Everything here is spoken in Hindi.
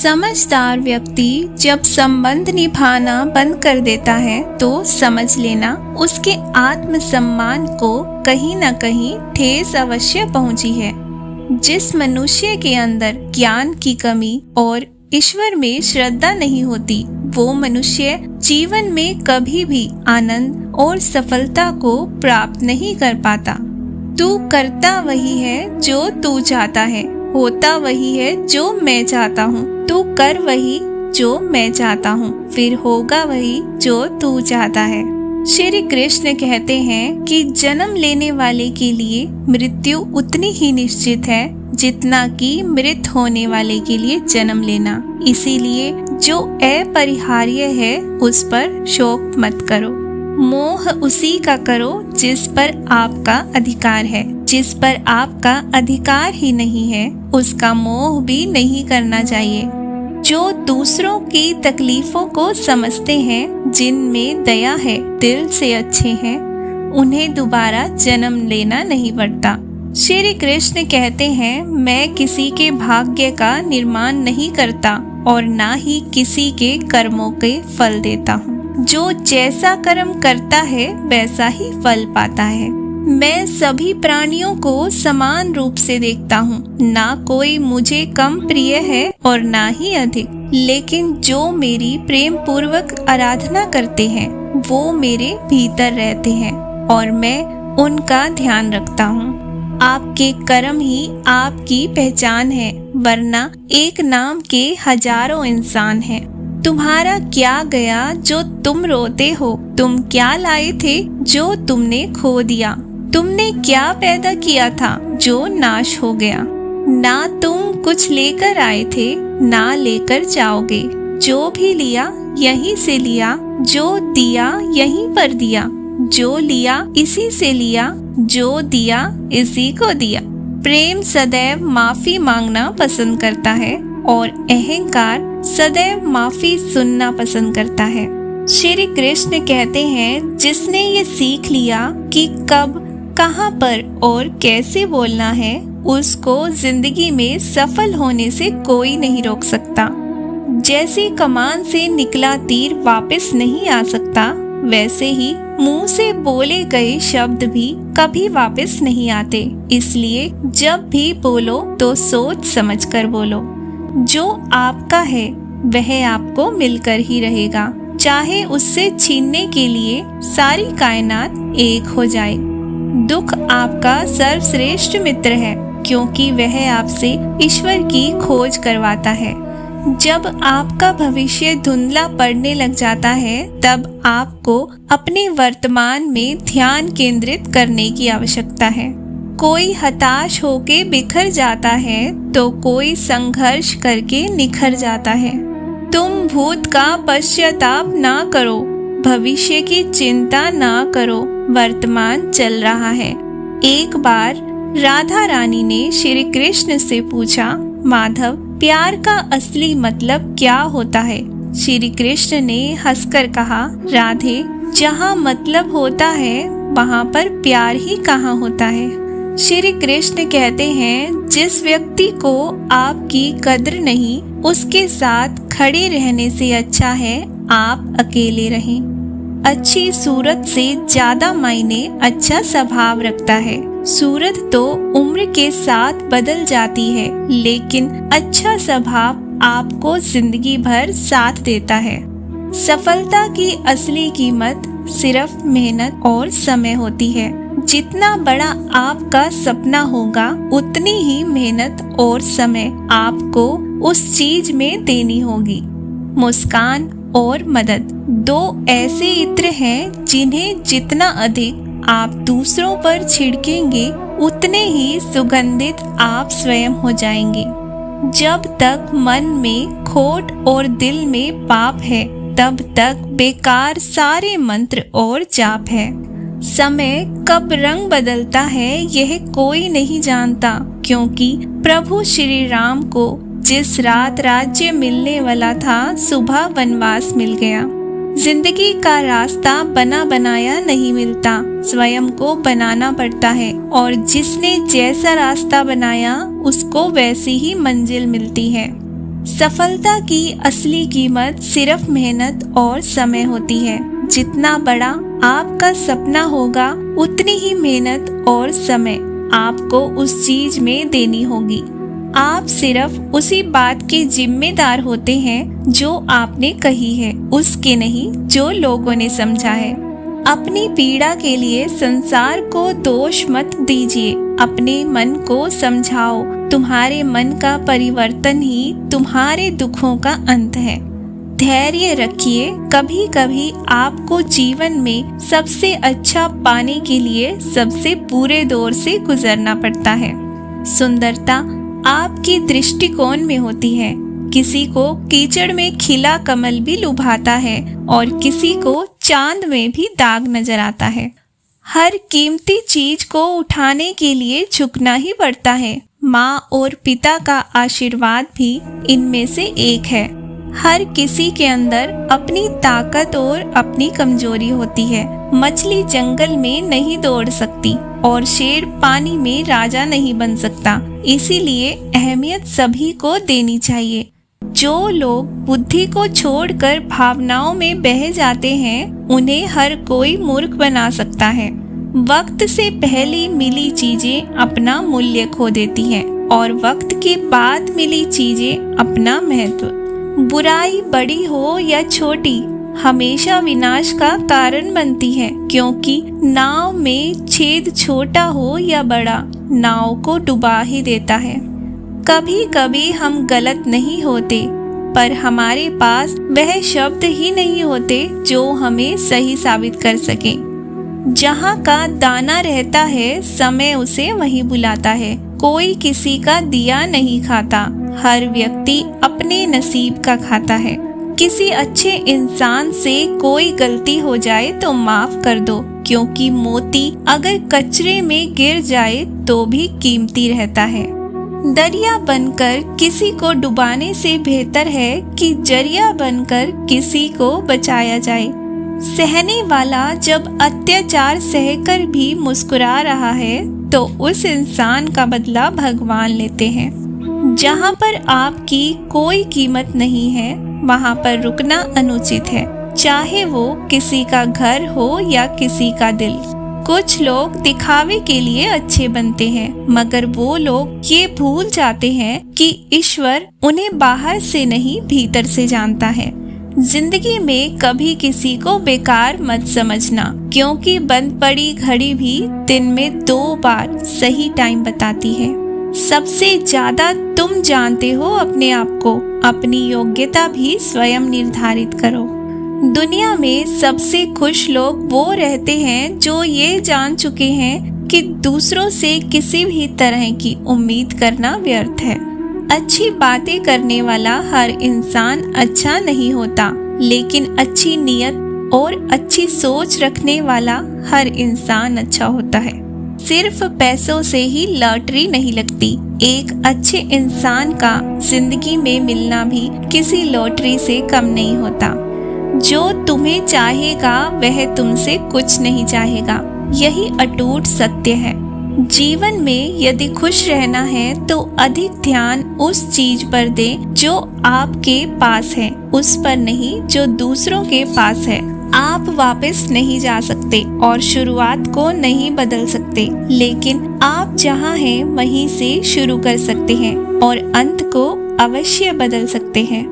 समझदार व्यक्ति जब संबंध निभाना बंद कर देता है तो समझ लेना उसके आत्मसम्मान को कहीं न कहीं ठेस अवश्य पहुंची है। जिस मनुष्य के अंदर ज्ञान की कमी और ईश्वर में श्रद्धा नहीं होती, वो मनुष्य जीवन में कभी भी आनंद और सफलता को प्राप्त नहीं कर पाता। तू करता वही है जो तू चाहता है, होता वही है जो मैं चाहता हूँ। तू कर वही जो मैं चाहता हूँ, फिर होगा वही जो तू चाहता है। श्री कृष्ण कहते हैं कि जन्म लेने वाले के लिए मृत्यु उतनी ही निश्चित है जितना कि मृत होने वाले के लिए जन्म लेना। इसीलिए जो अपरिहार्य है उस पर शोक मत करो। मोह उसी का करो जिस पर आपका अधिकार है। जिस पर आपका अधिकार ही नहीं है उसका मोह भी नहीं करना चाहिए। जो दूसरों की तकलीफों को समझते हैं, जिनमें दया है, दिल से अच्छे हैं, उन्हें दोबारा जन्म लेना नहीं पड़ता। श्री कृष्ण कहते हैं, मैं किसी के भाग्य का निर्माण नहीं करता और ना ही किसी के कर्मों के फल देता हूँ। जो जैसा कर्म करता है वैसा ही फल पाता है। मैं सभी प्राणियों को समान रूप से देखता हूँ, ना कोई मुझे कम प्रिय है और ना ही अधिक। लेकिन जो मेरी प्रेम पूर्वक आराधना करते हैं वो मेरे भीतर रहते हैं और मैं उनका ध्यान रखता हूँ। आपके कर्म ही आपकी पहचान है, वरना एक नाम के हजारों इंसान हैं। तुम्हारा क्या गया जो तुम रोते हो? तुम क्या लाए थे जो तुमने खो दिया? तुमने क्या पैदा किया था जो नाश हो गया? ना तुम कुछ लेकर आए थे, ना लेकर जाओगे। जो भी लिया यहीं से लिया, जो दिया यहीं पर दिया, जो लिया इसी से लिया, जो दिया इसी को दिया। प्रेम सदैव माफी मांगना पसंद करता है और अहंकार सदैव माफी सुनना पसंद करता है। श्री कृष्ण कहते हैं, जिसने ये सीख लिया कि कब, कहाँ पर और कैसे बोलना है, उसको जिंदगी में सफल होने से कोई नहीं रोक सकता। जैसे कमान से निकला तीर वापस नहीं आ सकता, वैसे ही मुंह से बोले गए शब्द भी कभी वापस नहीं आते। इसलिए जब भी बोलो तो सोच समझ कर बोलो। जो आपका है वह आपको मिलकर ही रहेगा, चाहे उससे छीनने के लिए सारी कायनात एक हो जाए। दुख आपका सर्वश्रेष्ठ मित्र है, क्योंकि वह आपसे ईश्वर की खोज करवाता है। जब आपका भविष्य धुंधला पड़ने लग जाता है, तब आपको अपने वर्तमान में ध्यान केंद्रित करने की आवश्यकता है। कोई हताश होके बिखर जाता है तो कोई संघर्ष करके निखर जाता है। तुम भूत का पश्चाताप ना करो, भविष्य की चिंता ना करो, वर्तमान चल रहा है। एक बार राधा रानी ने श्री कृष्ण से पूछा, माधव, प्यार का असली मतलब क्या होता है? श्री कृष्ण ने हंसकर कहा, राधे, जहाँ मतलब होता है वहाँ पर प्यार ही कहाँ होता है। श्री कृष्ण कहते हैं, जिस व्यक्ति को आपकी कद्र नहीं, उसके साथ खड़े रहने से अच्छा है आप अकेले रहें। अच्छी सूरत से ज्यादा मायने अच्छा स्वभाव रखता है। सूरत तो उम्र के साथ बदल जाती है, लेकिन अच्छा स्वभाव आपको जिंदगी भर साथ देता है। सफलता की असली कीमत सिर्फ मेहनत और समय होती है। जितना बड़ा आपका सपना होगा, उतनी ही मेहनत और समय आपको उस चीज में देनी होगी। मुस्कान और मदद दो ऐसे इत्र हैं जिन्हें जितना अधिक आप दूसरों पर छिड़केंगे, उतने ही सुगंधित आप स्वयं हो जाएंगे। जब तक मन में खोट और दिल में पाप है, तब तक बेकार सारे मंत्र और जाप है। समय कब रंग बदलता है यह कोई नहीं जानता, क्योंकि प्रभु श्री राम को जिस रात राज्य मिलने वाला था, सुबह वनवास मिल गया। जिंदगी का रास्ता बना बनाया नहीं मिलता, स्वयं को बनाना पड़ता है, और जिसने जैसा रास्ता बनाया उसको वैसी ही मंजिल मिलती है। सफलता की असली कीमत सिर्फ मेहनत और समय होती है। जितना बड़ा आपका सपना होगा, उतनी ही मेहनत और समय आपको उस चीज में देनी होगी। आप सिर्फ उसी बात के जिम्मेदार होते हैं जो आपने कही है, उसके नहीं जो लोगों ने समझा है। अपनी पीड़ा के लिए संसार को दोष मत दीजिए, अपने मन को समझाओ। तुम्हारे मन का परिवर्तन ही तुम्हारे दुखों का अंत है। धैर्य रखिए, कभी कभी आपको जीवन में सबसे अच्छा पाने के लिए सबसे बुरे दौर से गुजरना पड़ता है। सुंदरता आपकी दृष्टिकोण में होती है। किसी को कीचड़ में खिला कमल भी लुभाता है और किसी को चांद में भी दाग नजर आता है। हर कीमती चीज को उठाने के लिए झुकना ही पड़ता है। माँ और पिता का आशीर्वाद भी इनमें से एक है। हर किसी के अंदर अपनी ताकत और अपनी कमजोरी होती है। मछली जंगल में नहीं दौड़ सकती और शेर पानी में राजा नहीं बन सकता। इसीलिए अहमियत सभी को देनी चाहिए। जो लोग बुद्धि को छोड़कर भावनाओं में बह जाते हैं, उन्हें हर कोई मूर्ख बना सकता है। वक्त से पहले मिली चीजें अपना मूल्य खो देती हैं और वक्त के बाद मिली चीजें अपना महत्व। बुराई बड़ी हो या छोटी, हमेशा विनाश का कारण बनती है, क्योंकि नाव में छेद छोटा हो या बड़ा, नाव को डुबा ही देता है। कभी कभी हम गलत नहीं होते, पर हमारे पास वह शब्द ही नहीं होते जो हमें सही साबित कर सके। जहाँ का दाना रहता है, समय उसे वहीं बुलाता है। कोई किसी का दिया नहीं खाता, हर व्यक्ति अपने नसीब का खाता है। किसी अच्छे इंसान से कोई गलती हो जाए तो माफ कर दो, क्योंकि मोती अगर कचरे में गिर जाए तो भी कीमती रहता है। दरिया बनकर किसी को डुबाने से बेहतर है कि जरिया बनकर किसी को बचाया जाए। सहने वाला जब अत्याचार सहकर भी मुस्कुरा रहा है, तो उस इंसान का बदला भगवान लेते हैं। जहाँ पर आपकी कोई कीमत नहीं है, वहाँ पर रुकना अनुचित है, चाहे वो किसी का घर हो या किसी का दिल। कुछ लोग दिखावे के लिए अच्छे बनते हैं, मगर वो लोग ये भूल जाते हैं कि ईश्वर उन्हें बाहर से नहीं भीतर से जानता है। जिंदगी में कभी किसी को बेकार मत समझना, क्योंकि बंद पड़ी घड़ी भी दिन में 2 बार सही टाइम बताती है। सबसे ज्यादा तुम जानते हो अपने आप को। अपनी योग्यता भी स्वयं निर्धारित करो। दुनिया में सबसे खुश लोग वो रहते हैं जो ये जान चुके हैं कि दूसरों से किसी भी तरह की उम्मीद करना व्यर्थ है। अच्छी बातें करने वाला हर इंसान अच्छा नहीं होता, लेकिन अच्छी नियत और अच्छी सोच रखने वाला हर इंसान अच्छा होता है। सिर्फ पैसों से ही लॉटरी नहीं लगती। एक अच्छे इंसान का जिंदगी में मिलना भी किसी लॉटरी से कम नहीं होता। जो तुम्हें चाहेगा वह तुमसे कुछ नहीं चाहेगा, यही अटूट सत्य है। जीवन में यदि खुश रहना है तो अधिक ध्यान उस चीज पर दें जो आपके पास है, उस पर नहीं जो दूसरों के पास है। आप वापस नहीं जा सकते और शुरुआत को नहीं बदल सकते, लेकिन आप जहाँ हैं वहीं से शुरू कर सकते हैं और अंत को अवश्य बदल सकते हैं।